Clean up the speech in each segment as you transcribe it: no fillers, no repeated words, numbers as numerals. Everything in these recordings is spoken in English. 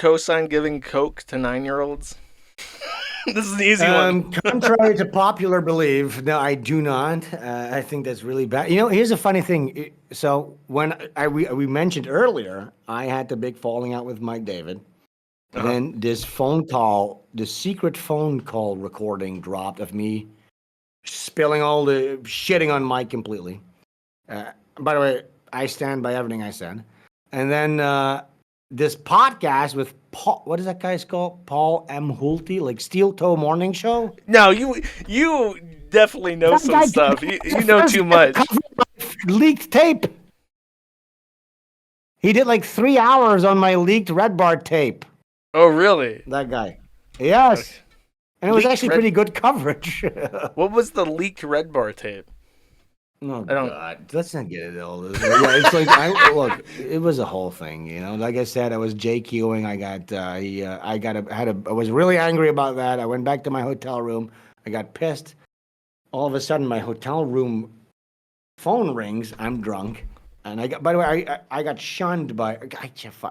co-sign giving coke to 9-year-olds? This is an easy one. Contrary to popular belief, no, I do not. I think that's really bad. Here's a funny thing. So when we mentioned earlier, I had the big falling out with Mike David. And then this secret phone call recording dropped of me spilling all the shitting on Mike completely. By the way, I stand by everything I said. And then this podcast with Paul, what is that guy's called? Paul M. Hulty, like Steel Toe Morning Show? No, you definitely know some stuff. You know too much. Leaked tape. He did like 3 hours on my leaked RedBar tape. Oh, really? That guy. Yes. Okay. And it was actually pretty good coverage. What was the leaked RedBar tape? Oh, God. Let's not get into all this. Yeah, it's like, look, it was a whole thing, Like I said, I was JQing. I was really angry about that. I went back to my hotel room. I got pissed. All of a sudden, my hotel room phone rings. I'm drunk. And by the way, I got shunned by.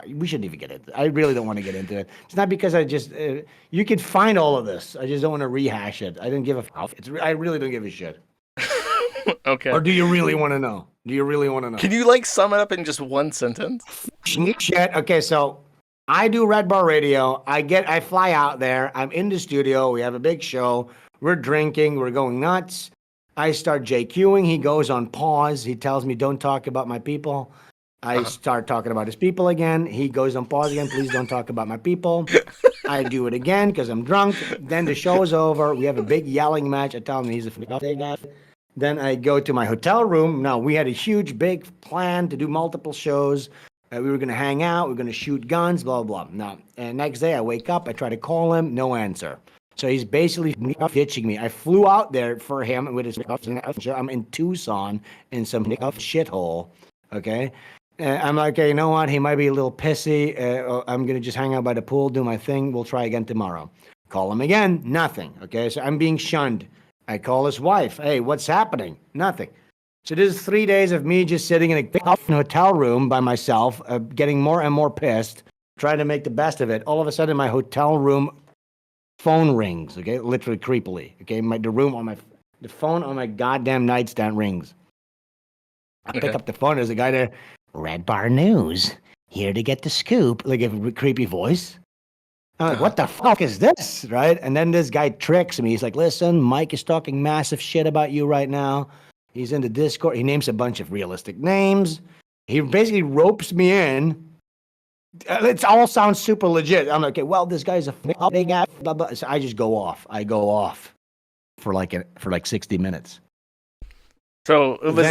We shouldn't even get into it. I really don't want to get into it. It's not because you could find all of this. I just don't want to rehash it. I didn't give a fuck. I really don't give a shit. Okay. Or do you really want to know? Can you sum it up in just one sentence? Shit. Okay, so I do RedBar Radio. I fly out there. I'm in the studio. We have a big show. We're drinking. We're going nuts. I start JQing. He goes on pause. He tells me, don't talk about my people. I start talking about his people again. He goes on pause again. Please don't talk about my people. I do it again because I'm drunk. Then the show is over. We have a big yelling match. I tell him he's a guy. Then I go to my hotel room. Now, we had a huge, big plan to do multiple shows. We were going to hang out. We were going to shoot guns, blah, blah, blah. Now, next day I wake up. I try to call him. No answer. So he's basically ditching me. I flew out there for him with his. I'm in Tucson in some shithole. Okay. I'm like, hey, you know what? He might be a little pissy. I'm going to just hang out by the pool, do my thing. We'll try again tomorrow. Call him again. Nothing. Okay. So I'm being shunned. I call his wife. Hey, what's happening? Nothing. So this is 3 days of me just sitting in a hotel room by myself, getting more and more pissed, trying to make the best of it. All of a sudden, my hotel room phone rings. Okay, literally creepily. Okay, the phone on my goddamn nightstand rings. I pick up the phone. There's a guy there. RedBar News, here to get the scoop. Like a creepy voice. I'm like, what the fuck is this, right? And then this guy tricks me. He's like, listen, Mike is talking massive shit about you right now. He's in the Discord. He names a bunch of realistic names. He basically ropes me in. It all sounds super legit. I'm like, okay, well, this guy's a big guy. Blah, blah. So I just go off. I go off for like 60 minutes. So it was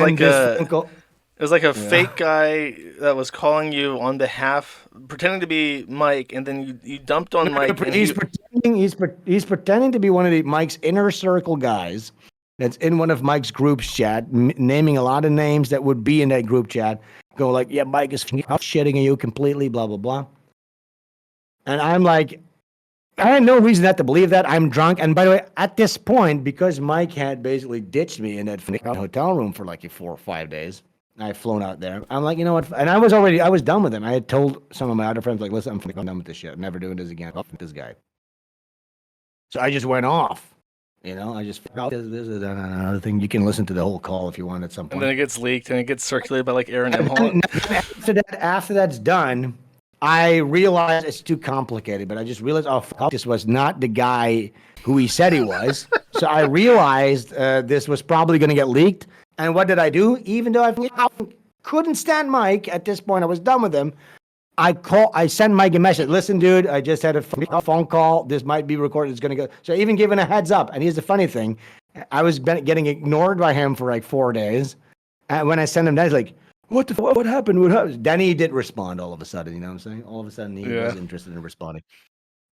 like a fake guy that was calling you on behalf, pretending to be Mike, and then you dumped on Mike. He's pretending to be one of Mike's inner circle guys that's in one of Mike's group chat, naming a lot of names that would be in that group chat. Go like, yeah, Mike is shitting on you completely, blah, blah, blah. And I'm like, I had no reason not to believe that. I'm drunk. And by the way, at this point, because Mike had basically ditched me in that hotel room for like 4 or 5 days, I've flown out there. I'm like, you know what? And I was done with him. I had told some of my other friends, like, listen, I'm done with this shit. I'm never doing this again. Fuck this guy. So I just went off. I just this is another thing. You can listen to the whole call if you want at some point. And then it gets leaked and it gets circulated by like Aaron M. Holland. After that's done, I realized it's too complicated. But I just realized, this was not the guy who he said he was. So I realized this was probably going to get leaked. And what did I do? Even though I couldn't stand Mike at this point, I was done with him. I sent Mike a message. Listen, dude, I just had a phone call. This might be recorded. It's going to go. So even giving a heads up. And here's the funny thing. I was getting ignored by him for like 4 days. And when I sent him that, he's like, what the fuck? What happened? What happened? Then he did respond all of a sudden. You know what I'm saying? All of a sudden he was interested in responding.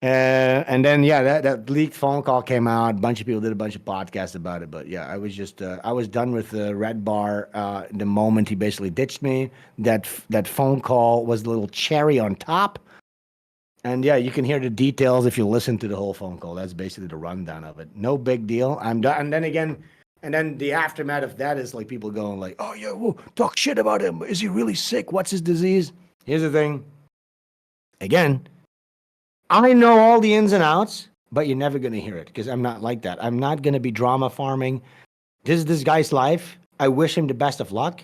And then, that leaked phone call came out. A bunch of people did a bunch of podcasts about it. But yeah, I was just, I was done with RedBar the moment he basically ditched me. That phone call was the little cherry on top. And yeah, you can hear the details if you listen to the whole phone call. That's basically the rundown of it. No big deal. I'm done. And then the aftermath of that is like people going like, oh yeah, well, talk shit about him. Is he really sick? What's his disease? Here's the thing. Again, I know all the ins and outs, but you're never going to hear it because I'm not like that. I'm not going to be drama farming. This is this guy's life. I wish him the best of luck.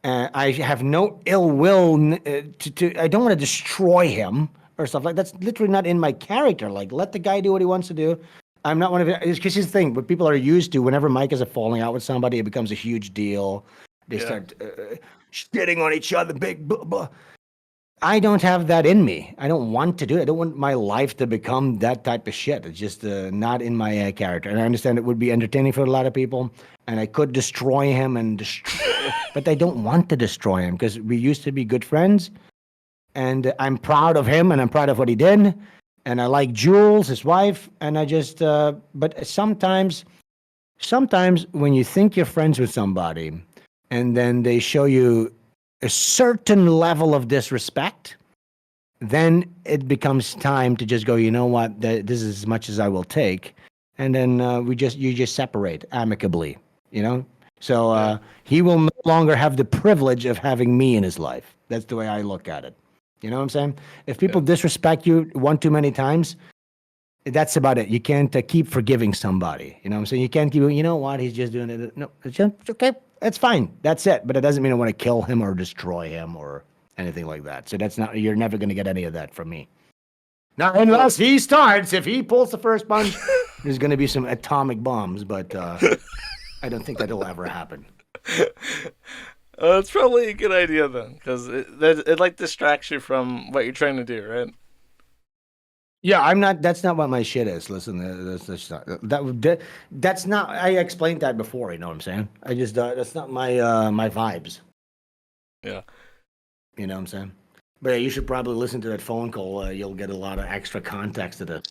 I have no ill will to I don't want to destroy him or stuff like that's literally not in my character. Like, let the guy do what he wants to do. I'm not one of it. Because his thing, what people are used to, whenever Mike has a falling out with somebody, it becomes a huge deal. They start shitting on each other, big blah, blah. I don't have that in me. I don't want to do it. I don't want my life to become that type of shit. It's just not in my character. And I understand it would be entertaining for a lot of people, and I could destroy him but I don't want to destroy him because we used to be good friends, and I'm proud of him, and I'm proud of what he did, and I like Jules, his wife, and I just. But sometimes when you think you're friends with somebody, and then they show you a certain level of disrespect, then it becomes time to just go, you know what, this is as much as I will take. And then you just separate amicably, you know? So he will no longer have the privilege of having me in his life. That's the way I look at it. You know what I'm saying? If people disrespect you one too many times, that's about it. You can't keep forgiving somebody. You know what I'm saying? You can't keep, you know what, he's just doing it. No, it's okay. That's fine. That's it. But it doesn't mean I want to kill him or destroy him or anything like that. So you're never going to get any of that from me. Now, unless he starts, if he pulls the first punch, there's going to be some atomic bombs, but I don't think that'll ever happen. It's probably a good idea then, because it like distracts you from what you're trying to do, right? Yeah, I'm not. That's not what my shit is. Listen, that's not. I explained that before. You know what I'm saying? I just that's not my vibes. Yeah. You know what I'm saying? But yeah, you should probably listen to that phone call. You'll get a lot of extra context to this.